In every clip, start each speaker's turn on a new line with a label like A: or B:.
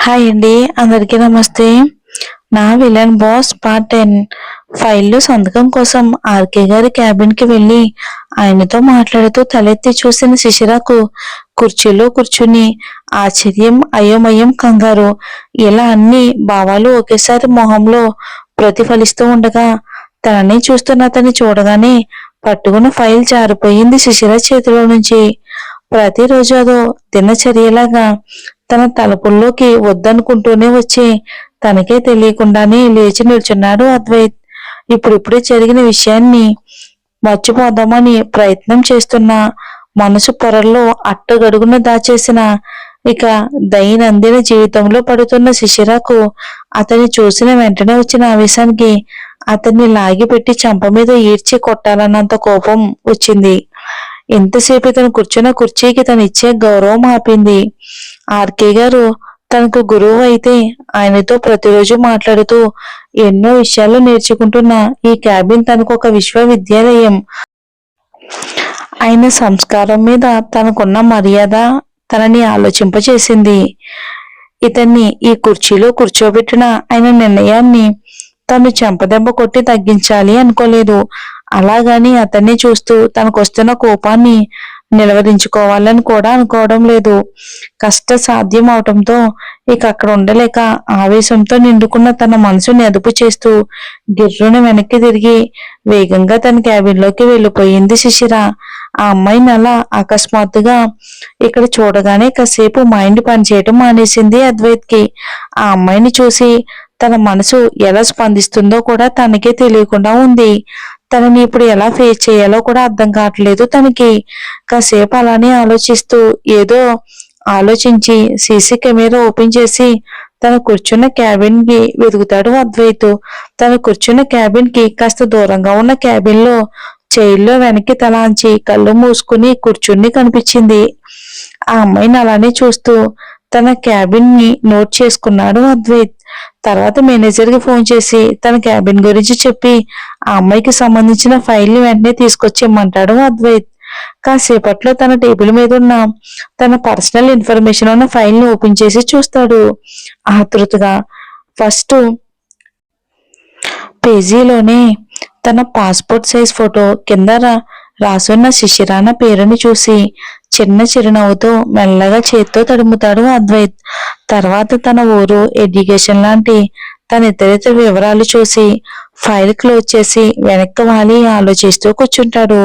A: Hi అండి, అందరికీ నమస్తే. నా విలన్ బాస్ పార్ట్ 10 ఫైల్లో సంతకం కోసం ఆర్కే గారి క్యాబిన్ కి వెళ్లి ఆయనతో మాట్లాడుతూ తలెత్తి చూసిన శిశిరకు కుర్చీలో కూర్చుని ఆశ్చర్యం, అయోమయం, కంగారు ఇలా అన్ని భావాలు ఒకేసారి మొహంలో ప్రతిఫలిస్తూ ఉండగా తనని చూస్తున్న అతన్ని చూడగానే పట్టుకున్న ఫైల్ జారిపోయింది శిశిర చేతిలో నుంచి. ప్రతిరోజు అదో దినచర్యలాగా తన తలుపుల్లోకి వద్దనుకుంటూనే వచ్చి తనకే తెలియకుండానే లేచి నిల్చున్నాడు అద్వైత్. ఇప్పుడిప్పుడే జరిగిన విషయాన్ని మర్చిపోదామని ప్రయత్నం చేస్తున్న మనసు పొరల్లో అట్టగడుగున దాచేసిన ఇక దైనందిన జీవితంలో పడుతున్న శిశిరకు అతన్ని చూసిన వెంటనే వచ్చిన ఆవేశానికి అతన్ని లాగిపెట్టి చెంప మీద ఈడ్చి కొట్టాలన్నంత కోపం వచ్చింది. ఎంతసేపు ఇతను కూర్చున్న కుర్చీకి తను ఇచ్చే గౌరవం ఆపింది. ఆర్కే గారు తనకు గురువు అయితే ఆయనతో ప్రతిరోజు మాట్లాడుతూ ఎన్నో విషయాలు నేర్చుకుంటున్న ఈ క్యాబిన్ తనకు ఒక విశ్వవిద్యాలయం. ఆయన సంస్కారం మీద తనకున్న మర్యాద తనని ఆలోచింపచేసింది. ఇతన్ని ఈ కుర్చీలో కూర్చోబెట్టిన ఆయన నిర్ణయాన్ని తను చెంపదెబ్బ కొట్టి తగ్గించాలి అనుకోలేదు. అలాగని అతన్ని చూస్తూ తనకొస్తున్న కోపాన్ని నిలవరించుకోవాలని కూడా అనుకోవడం లేదు. కష్ట సాధ్యం అవటంతో ఇక అక్కడ ఉండలేక ఆవేశంతో నిండుకున్న తన మనసుని అదుపు చేస్తూ గిర్రున వెనక్కి తిరిగి వేగంగా తన క్యాబిన్లోకి వెళ్ళిపోయింది శిశిర. ఆ అమ్మాయిని అలా అకస్మాత్తుగా ఇక్కడ చూడగానే కాసేపు మైండ్ పనిచేయటం మానేసింది అద్వైత్కి. ఆ అమ్మాయిని చూసి తన మనసు ఎలా స్పందిస్తుందో కూడా తనకే తెలియకుండా ఉంది. తనని ఇప్పుడు ఎలా ఫేస్ చేయాలో కూడా అర్థం కావట్లేదు తనకి. కాసేపు అలానే ఆలోచిస్తూ ఏదో ఆలోచించి సీసీ కెమెరా ఓపెన్ చేసి తను కూర్చున్న క్యాబిన్ కి వెతుకుతాడు అద్వైత్. తను కూర్చున్న క్యాబిన్ కి కాస్త దూరంగా ఉన్న క్యాబిన్ లో చైర్లో వెనక్కి తలాంచి కళ్ళు మూసుకుని కూర్చుని కనిపించింది. ఆ అమ్మాయిని అలానే చూస్తూ తన క్యాబిన్ ని నోట్ చేసుకున్నాడు అద్వైత్. తర్వాత మేనేజర్ కి ఫోన్ చేసి తన క్యాబిన్ గురించి చెప్పి ఆ అమ్మాయికి సంబంధించిన ఫైల్ ని వెంటనే తీసుకొచ్చి ఇమ్మంటాడు అద్వైత్. కాసేపట్లో తన టేబుల్ మీద ఉన్న తన పర్సనల్ ఇన్ఫర్మేషన్ ఉన్న ఫైల్ ని ఓపెన్ చేసి చూస్తాడు ఆతృతగా. ఫస్ట్ పేజీలోనే తన పాస్పోర్ట్ సైజ్ ఫోటో కింద రాసున్న శిశిరాన పేరుని చూసి చిన్న చిరునవ్వుతో మెల్లగా చేత్తో తడుముతాడు అద్వైత్. తర్వాత తన ఊరు, ఎడ్యుకేషన్ లాంటి తన ఇతరితర వివరాలు చూసి ఫైల్ క్లోజ్ చేసి వెనక్కి వాలి ఆలోచిస్తూ కూర్చుంటాడు.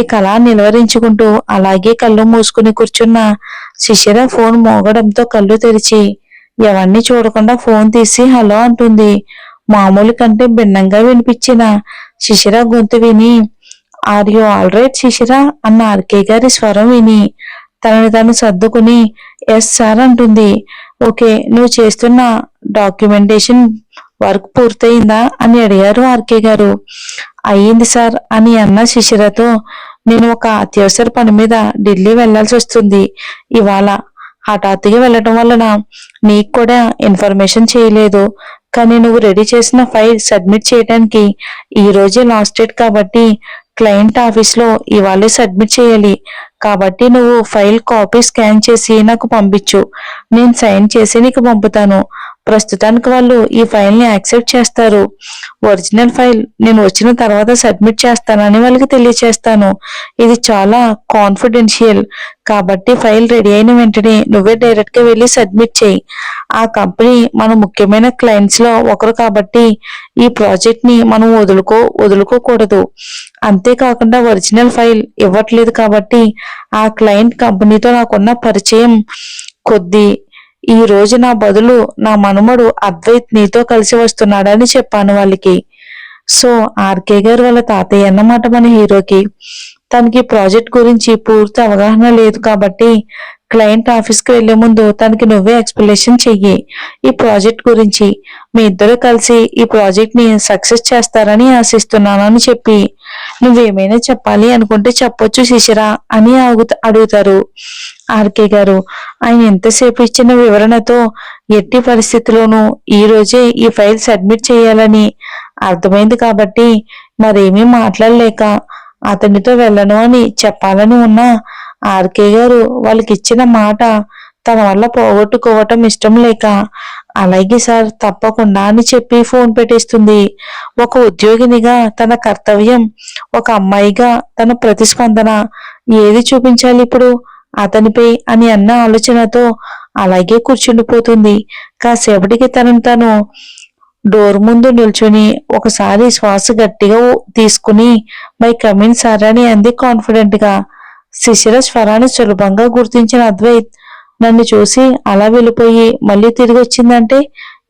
A: ఇక అలా నిలవరించుకుంటూ అలాగే కళ్ళు మూసుకుని కూర్చున్న శిశిర ఫోన్ మోగడంతో కళ్ళు తెరిచి ఎవరిని చూడకుండా ఫోన్ తీసి హలో అంటుంది. మామూలు కంటే భిన్నంగా వినిపించిన శిశిర గొంతు విని ఆర్ యు ఆల్ రైట్ శిశిర అన్న ఆర్కే గారి స్వరం విని తనని తను సర్దుకుని ఎస్ సార్ అంటుంది. ఓకే, నువ్వు చేస్తున్న డాక్యుమెంటేషన్ వర్క్ పూర్తయిందా అని అడిగారు ఆర్కే గారు. అయ్యింది సార్ అని అన్న శిశిరతో నేను ఒక అత్యవసర పని మీద ఢిల్లీ వెళ్లాల్సి వస్తుంది ఇవాళ. హఠాత్తుగా వెళ్ళటం వలన నీకు కూడా ఇన్ఫర్మేషన్ చేయలేదు. కానీ నువ్వు రెడీ చేసిన ఫైల్ సబ్మిట్ చేయడానికి ఈ రోజే లాస్ట్ డేట్ కాబట్టి క్లయింట్ ఆఫీస్ లో ఇవాళే సబ్మిట్ చేయాలి. కాబట్టి నువ్వు ఫైల్ కాపీ స్కాన్ చేసి నాకు పంపించు. నేను సైన్ చేసి నీకు పంపుతాను. ప్రస్తుతానికి వాళ్ళు ఈ ఫైల్ ని యాక్సెప్ట్ చేస్తారు. ఒరిజినల్ ఫైల్ నేను వచ్చిన తర్వాత సబ్మిట్ చేస్తానని వాళ్ళకి తెలియచేస్తాను. ఇది చాలా కాన్ఫిడెన్షియల్ కాబట్టి ఫైల్ రెడీ అయిన వెంటనే నువ్వే డైరెక్ట్ గా వెళ్ళి సబ్మిట్ చేయి. ఆ కంపెనీ మన ముఖ్యమైన క్లయింట్స్ లో ఒకరు కాబట్టి ఈ ప్రాజెక్ట్ ని మనం వదులుకోకూడదు. అంతేకాకుండా ఒరిజినల్ ఫైల్ ఇవ్వట్లేదు కాబట్టి ఆ క్లయింట్ కంపెనీతో నాకున్న పరిచయం కొద్దీ ఈ రోజు నా బదులు నా మనుమడు అద్వైత్ నీతో కలిసి వస్తున్నాడని చెప్పాను వాళ్ళకి. సో ఆర్కే గారు వాళ్ళ తాతయ్య అన్నమాట మన హీరోకి. తనకి ప్రాజెక్ట్ గురించి పూర్తి అవగాహన లేదు కాబట్టి క్లయింట్ ఆఫీస్కి వెళ్లే ముందు తనకి నువ్వే ఎక్స్ప్లెనేషన్ చెయ్యి ఈ ప్రాజెక్ట్ గురించి. మీ ఇద్దరు కలిసి ఈ ప్రాజెక్ట్ ని సక్సెస్ చేస్తారని ఆశిస్తున్నానని చెప్పి నువ్వేమైనా చెప్పాలి అనుకుంటే చెప్పొచ్చు శిశిర అని అడుగుతారు ఆర్కే గారు. ఆయన ఎంతసేపు ఇచ్చిన వివరణతో ఎట్టి పరిస్థితిలోనూ ఈ రోజే ఈ ఫైల్ సబ్మిట్ చేయాలని అర్థమైంది కాబట్టి మరేమీ మాట్లాడలేక అతనితో వెళ్ళను అని చెప్పాలని ఉన్నా ఆర్కే గారు వాళ్ళకి ఇచ్చిన మాట తన వల్ల పోగొట్టుకోవటం ఇష్టం లేక అలాగే సార్ తప్పకుండా అని చెప్పి ఫోన్ పెట్టేస్తుంది. ఒక ఉద్యోగినిగా తన కర్తవ్యం, ఒక అమ్మాయిగా తన ప్రతిస్పందన ఏది చూపించాలి ఇప్పుడు అతనిపై అని అన్న ఆలోచనతో అలాగే కూర్చుండిపోతుంది. కాసేపటికి తనను తను డోర్ ముందు నిల్చుని ఒకసారి శ్వాస గట్టిగా తీసుకుని మై కమిన్ సార్ అని అంది కాన్ఫిడెంట్ గా. శిశిర స్వరాన్ని సులభంగా గుర్తించిన అద్వైత్ నన్ను చూసి అలా వెళ్ళిపోయి మళ్ళీ తిరిగి వచ్చిందంటే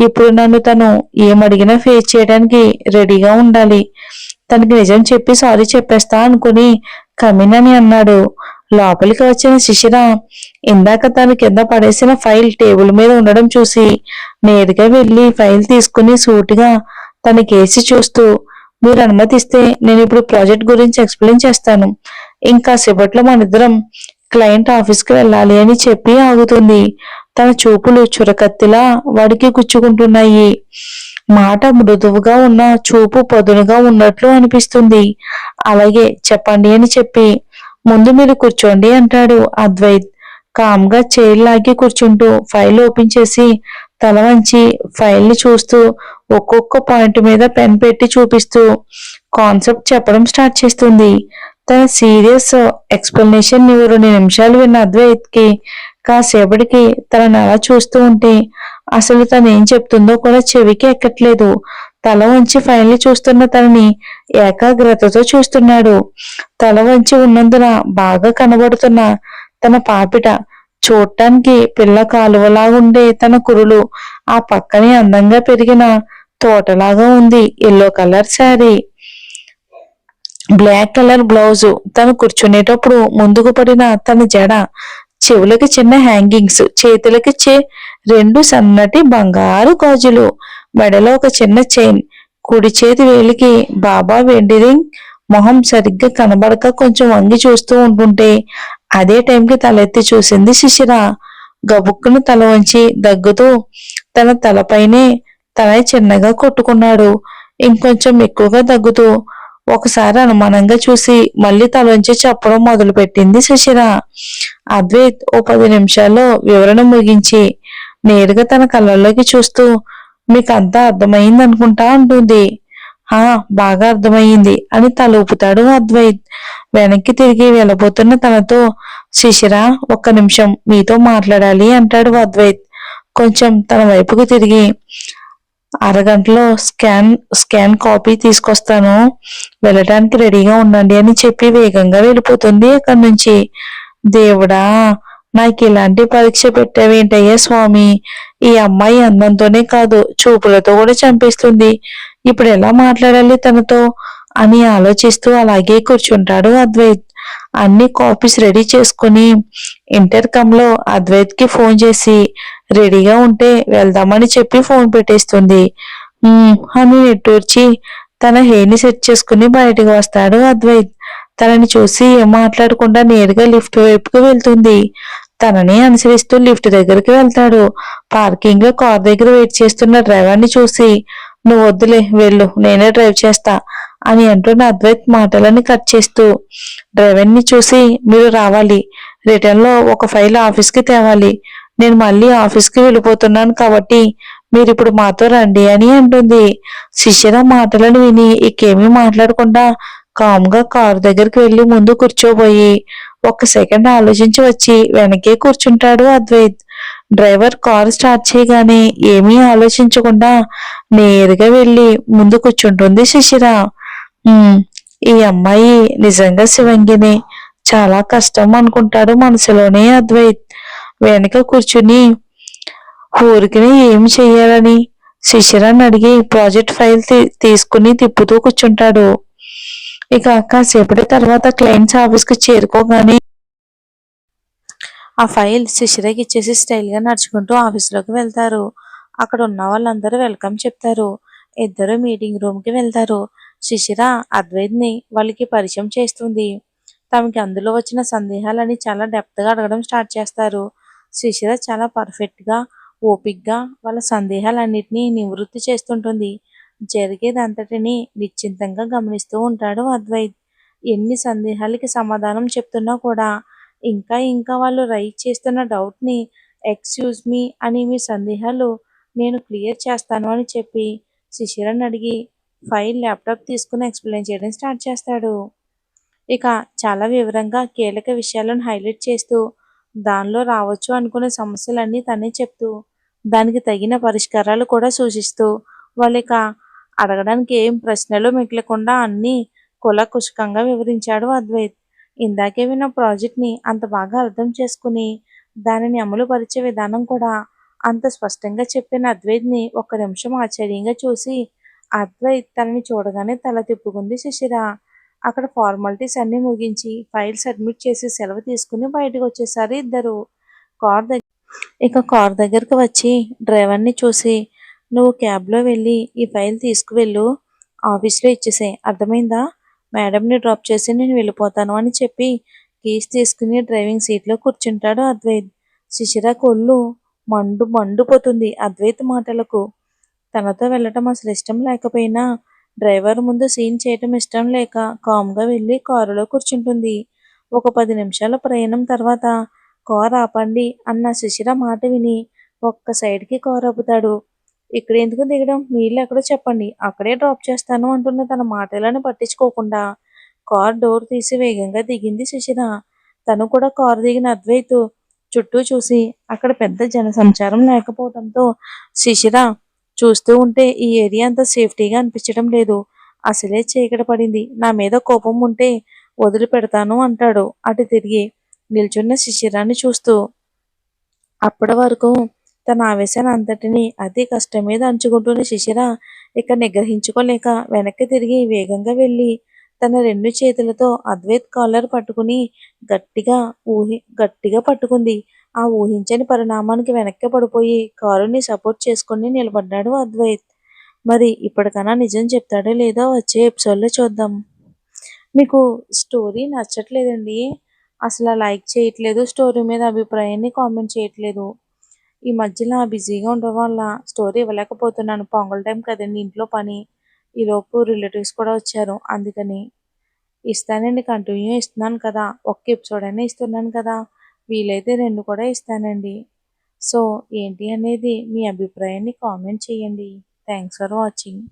A: ఇప్పుడు నన్ను తను ఏమడిగినా ఫేస్ చేయడానికి రెడీగా ఉండాలి. తనకి నిజం చెప్పి సారీ చెప్పేస్తా అనుకుని కమిన్ అని అన్నాడు. లోపలికి వచ్చిన శిశిర ఇందాక తను కింద పడేసిన ఫైల్ టేబుల్ మీద ఉండడం చూసి నేరుగా వెళ్లి ఫైల్ తీసుకుని సూటిగా తనకేసి చూస్తూ, మీరు అనుమతిస్తే నేను ఇప్పుడు ప్రాజెక్ట్ గురించి ఎక్స్ప్లెయిన్ చేస్తాను. ఇంకా సేపట్లో మనిద్దరం క్లయింట్ ఆఫీస్కి వెళ్ళాలి అని చెప్పి ఆగుతుంది. తన చూపులు చురకత్తిలా వాడికి గుచ్చుకుంటున్నాయి. మాట మృదువుగా ఉన్న చూపు పదునుగా ఉన్నట్లు అనిపిస్తుంది. అలాగే చెప్పండి అని చెప్పి ముందు మీరు కూర్చోండి అంటాడు అద్వైత్. కామ్గా చైర్ లాగి కూర్చుంటూ ఫైల్ ఓపెన్ చేసి తల వంచి ఫైల్ ని చూస్తూ ఒక్కొక్క పాయింట్ మీద పెన్ పెట్టి చూపిస్తూ కాన్సెప్ట్ చెప్పడం స్టార్ట్ చేస్తుంది. తన సీరియస్ ఎక్స్ప్లెనేషన్ 2 నిమిషాలు విన్న అద్వైత్ కి కాసేపటికి తనని అలా చూస్తూ ఉంటే అసలు తను ఏం చెప్తుందో కూడా చెవికి ఎక్కట్లేదు. తల వంచి ఫైల్ ని చూస్తున్న తనని ఏకాగ్రతతో చూస్తున్నాడు. తల వంచి ఉన్నందున బాగా కనబడుతున్న తన పాపిట, చూడటానికి పిల్ల కాలువలాగుండే తన కురులు, ఆ పక్కనే అందంగా పెరిగిన తోటలాగా ఉంది yellow colour sari, black colour blouse, తను కూర్చునేటప్పుడు ముందుకు పడిన తన జడ, చెవులకి చిన్న హ్యాంగింగ్స్, చేతులకి 2 సన్నటి బంగారు గాజులు, మెడలో ఒక చిన్న చైన్, కుడి చేతి వేలికి బాబా వెండి రింగ్. మొహం సరిగ్గా కనబడక కొంచెం వంగి చూస్తూ ఉంటుంటే అదే టైంకి తలెత్తి చూసింది శిశిర. గబుక్కును తల వంచి దగ్గుతూ తన తలపైనే తనే చిన్నగా కొట్టుకున్నాడు. ఇంకొంచెం ఎక్కువగా దగ్గుతూ ఒకసారి అనుమానంగా చూసి మళ్ళీ తలొంచి చెప్పడం మొదలుపెట్టింది శిశిర. అద్వైత్ ఓ 10 నిమిషాల్లో వివరణ ముగించి నేరుగా తన కళ్ళల్లోకి చూస్తూ మీకంతా అర్థమైంది అనుకుంటా అంటుంది. ఆ బాగా అర్థమయ్యింది అని తల ఊపుతాడు అద్వైత్. వెనక్కి తిరిగి వెళ్ళబోతున్న తనతో శిశిర 1 నిమిషం మీతో మాట్లాడాలి అంటాడు అద్వైత్ కొంచెం తన వైపుకు తిరిగి. అరగంటలో స్కాన్ కాపీ తీసుకొస్తాను, వెళ్ళటానికి రెడీగా ఉండండి అని చెప్పి వేగంగా వెళ్ళిపోతుంది అక్కడి నుంచి. దేవుడా, నాకు ఇలాంటి పరీక్ష పెట్టావేంటయ్యా స్వామి, ఈ అమ్మాయి అందంతోనే కాదు చూపులతో కూడా చంపేస్తుంది, ఇప్పుడు ఎలా మాట్లాడాలి తనతో అని ఆలోచిస్తూ అలాగే కూర్చుంటాడు అద్వైత్. అన్ని కాపీస్ రెడీ చేసుకుని ఇంటర్కమ్ లో అద్వైత్ కి ఫోన్ చేసి రెడీగా ఉంటే వెళ్దామని చెప్పి ఫోన్ పెట్టేస్తుంది. అని నిట్టూర్చి తన హెయిర్ ని సెట్ చేసుకుని బయటకు వస్తాడు అద్వైత్. తనని చూసి ఏం మాట్లాడకుండా నేరుగా లిఫ్ట్ వైపుకి వెళ్తుంది. తనని అనుసరిస్తూ లిఫ్ట్ దగ్గరికి వెళ్తాడు. పార్కింగ్ లో కార్ దగ్గర వెయిట్ చేస్తున్న డ్రైవర్ ని చూసి నువ్వు వద్దులే వెళ్ళు, నేనే డ్రైవ్ చేస్తా అని అంటున్న అద్వైత్ మాటలని కట్ చేస్తూ డ్రైవర్ ని చూసి మీరు రావాలి, రిటర్న్ లో ఒక ఫైల్ ఆఫీస్కి తేవాలి, నేను మళ్ళీ ఆఫీస్కి వెళ్ళిపోతున్నాను కాబట్టి మీరు ఇప్పుడు మాతో రండి అని అంటుంది. శిశిర మాటలను విని ఇకేమీ మాట్లాడకుండా కామ్గా కారు దగ్గరికి వెళ్లి ముందు కూర్చోబోయి 1 సెకండ్ ఆలోచించి వచ్చి వెనకే కూర్చుంటాడు అద్వైత్. డ్రైవర్ కారు స్టార్ట్ చేయగానే ఏమీ ఆలోచించకుండా నేరుగా వెళ్లి ముందు కూర్చుంటుంది శిశిర. ఈ అమ్మాయి నిజంగా శివంగినే, చాలా కష్టం అనుకుంటాడు మనసులోనే అద్వైత్. వెనక కూర్చుని ఊరికినే ఏమి చెయ్యాలని శిశిరాన్ని అడిగి ప్రాజెక్ట్ ఫైల్ తీసుకుని తిప్పుతూ కూర్చుంటాడు. ఇక కాసేపటి తర్వాత క్లయింట్స్ ఆఫీస్ కి చేరుకోగానే ఆ ఫైల్ శిశిరకి ఇచ్చేసి స్టైల్ గా నడుచుకుంటూ ఆఫీస్లోకి వెళ్తారు. అక్కడ ఉన్న వాళ్ళందరూ వెల్కమ్ చెప్తారు. ఇద్దరు మీటింగ్ రూమ్ కి వెళ్తారు. శిశిర అద్వైత్ ని వాళ్ళకి పరిచయం చేస్తుంది. తమకి అందులో వచ్చిన సందేహాలని చాలా డెప్త్ గా అడగడం స్టార్ట్ చేస్తారు. శిశిర చాలా పర్ఫెక్ట్ గా ఓపిక్గా వాళ్ళ సందేహాలన్నిటినీ నివృత్తి చేస్తుంటుంది. జరిగేదంతటిని నిశ్చింతంగా గమనిస్తూ ఉంటాడు అద్వైత్. ఎన్ని సందేహాలకి సమాధానం చెప్తున్నా కూడా ఇంకా ఇంకా వాళ్ళు రైజ్ చేస్తున్న డౌట్ ని ఎక్స్‌క్యూజ్ మీ అని మీ సందేహాలు నేను క్లియర్ చేస్తాను అని చెప్పి శిశిరని అడిగి ఫైల్, ల్యాప్‌టాప్ తీసుకొని ఎక్స్‌ప్లెయిన్ చేయడం స్టార్ట్ చేస్తాడు. ఇక చాలా వివరంగా కీలక విషయాలను హైలైట్ చేస్తూ, దానిలో రావచ్చు అనుకునే సమస్యలన్నీ తనే చెప్తూ, దానికి తగిన పరిష్కారాలు కూడా సూచిస్తూ, వాళ్ళిక అడగడానికి ఏం ప్రశ్నలు మిగలకుండా అన్నీ కూలంకషంగా వివరించాడు అద్వైత్. ఇందాకే విన్న ప్రాజెక్ట్‌ని అంత బాగా అర్థం చేసుకుని, దానిని అమలు పరిచే విధానం కూడా అంత స్పష్టంగా చెప్పిన అద్వైత్‌ని ఒక్క నిమిషం ఆశ్చర్యంగా చూసి, అద్వైత్ తనని చూడగానే తల తిప్పుకుంది శిశిర. అక్కడ ఫార్మాలిటీస్ అన్నీ ముగించి ఫైల్ సబ్మిట్ చేసి సెలవు తీసుకుని బయటకొచ్చేశారు ఇద్దరూ. కార్ దగ్గర కార్ దగ్గరికి వచ్చి డ్రైవర్‌ని చూసి, "నువ్వు క్యాబ్‌లో వెళ్ళి ఈ ఫైల్ తీసుకువెళ్ళు. ఆఫీస్‌లో ఇచ్చేసేయ్. అర్థమైందా? మేడంని డ్రాప్ చేసి నేను వెళ్ళిపోతాను" అని చెప్పి కీస్ తీసుకుని డ్రైవింగ్ సీట్‌లో కూర్చుంటాడు అద్వైత్. శిశిరకు ఒళ్ళు మండిపోతుంది అద్వైత్ మాటలకు. తనతో వెళ్ళటం అసలు ఇష్టం లేకపోయినా డ్రైవర్ ముందు సీన్ చేయటం ఇష్టం లేక కామ్గా వెళ్ళి కారులో కూర్చుంటుంది. ఒక 10 నిమిషాల ప్రయాణం తర్వాత కారు ఆపండి అన్న శిశిర మాట విని ఒక్క సైడ్కి కారు ఆపుతాడు. ఇక్కడ ఎందుకు దిగడం, మీ ఇల్లు ఎక్కడో చెప్పండి, అక్కడే డ్రాప్ చేస్తాను అంటున్న తన మాటలను పట్టించుకోకుండా కార్ డోర్ తీసి వేగంగా దిగింది శిశిర. తను కూడా కారు దిగిన అద్వైత్ చుట్టూ చూసి అక్కడ పెద్ద జనసంచారం లేకపోవడంతో, శిశిర చూస్తూ ఉంటే ఈ ఏరియా అంత సేఫ్టీగా అనిపించడం లేదు. అసలే చీకటి పడింది. నా మీద కోపం ఉంటే వదిలిపెడతాను అంటాడు అటు తిరిగి నిల్చున్న శిశిరాన్ని చూస్తూ. అప్పటి వరకు తన ఆవేశాన్ని అంతటినీ అతి కష్టం మీద అంచుకుంటున్న శిశిర ఇక నిగ్రహించుకోలేక వెనక్కి తిరిగి వేగంగా వెళ్ళి తన 2 చేతులతో అద్వైత్ కాలర్ పట్టుకుని గట్టిగా పట్టుకుంది. ఆ ఊహించని పరిణామానికి వెనక్కి పడిపోయి కారుని సపోర్ట్ చేసుకుని నిలబడ్డాడు అద్వైత్. మరి ఇప్పటికైనా నిజం చెప్తాడో లేదో వచ్చే ఎపిసోడ్లో చూద్దాం. మీకు స్టోరీ నచ్చట్లేదండి, అసలు లైక్ చేయట్లేదు, స్టోరీ మీద అభిప్రాయాన్ని కామెంట్ చేయట్లేదు. ఈ మధ్యలో బిజీగా ఉండడం వల్ల స్టోరీ ఇవ్వలేకపోతున్నాను. పొంగల్ టైం కదండి, ఇంట్లో పని. ఈలోపు రిలేటివ్స్ కూడా వచ్చారు, అందుకని. ఇస్తానండి, కంటిన్యూ ఇస్తున్నాను కదా, ఒక్క ఎపిసోడ్ అయినా ఇస్తున్నాను కదా, వీలైతే 2 కూడా ఇస్తానండి. సో ఏంటి అనేది మీ అభిప్రాయాన్ని కామెంట్ చేయండి. Thanks for watching.